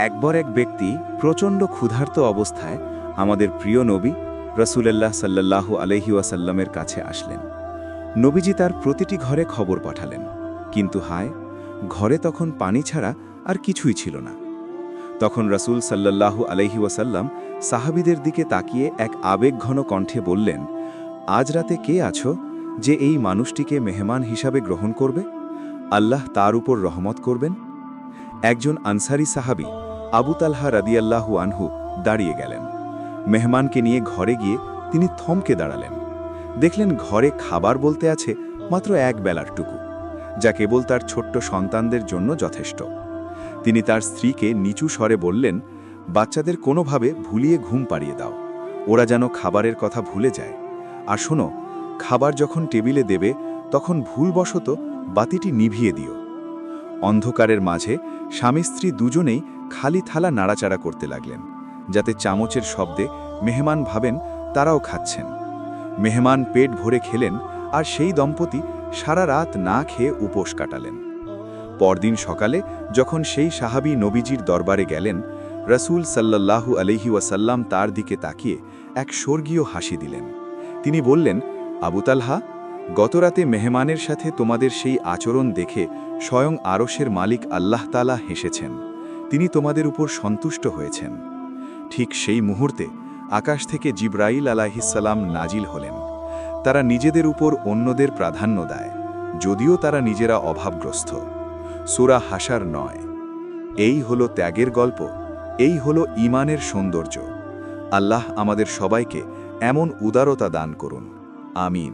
একবার এক ব্যক্তি প্রচণ্ড ক্ষুধার্ত অবস্থায় আমাদের প্রিয় নবী রাসূলুল্লাহ সাল্লাল্লাহু আলাইহি ওয়াসাল্লামের কাছে আসলেন। নবীজি তার প্রতিটি ঘরে খবর পাঠালেন, কিন্তু হায়, ঘরে তখন পানি ছাড়া আর কিছুই ছিল না। তখন রাসূল সাল্লাল্লাহু আলাইহি ওয়াসাল্লাম সাহাবীদের দিকে তাকিয়ে এক আবেগঘন কণ্ঠে বললেন, আজ রাতে কে আছো যে এই মানুষটিকে মেহমান হিসাবে গ্রহণ করবে? আল্লাহ তার উপর রহমত করবেন। একজন আনসারী সাহাবী আবু তালহা রাদিয়াল্লাহু আনহু দাঁড়িয়ে গেলেন। মেহমানকে নিয়ে ঘরে গিয়ে তিনি থমকে দাঁড়ালেন। দেখলেন ঘরে খাবার বলতে আছে মাত্র এক বেলার টুকু, যা কেবল তার ছোট্ট সন্তানদের জন্য যথেষ্ট। তিনি তার স্ত্রীকে নিচু স্বরে বললেন, বাচ্চাদের কোনোভাবে ভুলিয়ে ঘুম পাড়িয়ে দাও, ওরা যেন খাবারের কথা ভুলে যায়। আর শোনো, খাবার যখন টেবিলে দেবে তখন ভুলবশত বাতিটি নিভিয়ে দিও। অন্ধকারের মাঝে স্বামী স্ত্রী দুজনেই খালি থালা নাড়াচাড়া করতে লাগলেন, যাতে চামচের শব্দে মেহমান ভাবেন তারাও খাচ্ছেন। মেহমান পেট ভরে খেলেন, আর সেই দম্পতি সারা রাত না খেয়ে উপোস কাটালেন। পরদিন সকালে যখন সেই সাহাবী নবীজির দরবারে গেলেন, রাসূল সাল্লাল্লাহু আলাইহি ওয়াসাল্লাম তার দিকে তাকিয়ে এক স্বর্গীয় হাসি দিলেন। তিনি বললেন, আবু তালহা, গতরাতে মেহমানের সাথে তোমাদের সেই আচরণ দেখে স্বয়ং আরশের মালিক আল্লাহ তাআলা হেসেছেন। তিনি তোমাদের উপর সন্তুষ্ট হয়েছেন। ঠিক সেই মুহূর্তে আকাশ থেকে জিবরাইল আলাইহিসসালাম নাজিল হলেন। তারা নিজেদের উপর অন্যদের প্রাধান্য দেয়, যদিও তারা নিজেরা অভাবগ্রস্ত। সূরা হাশার 9। এই হলো ত্যাগের গল্প, এই হলো ঈমানের সৌন্দর্য। আল্লাহ আমাদের সবাইকে এমন উদারতা দান করুন। আমিন।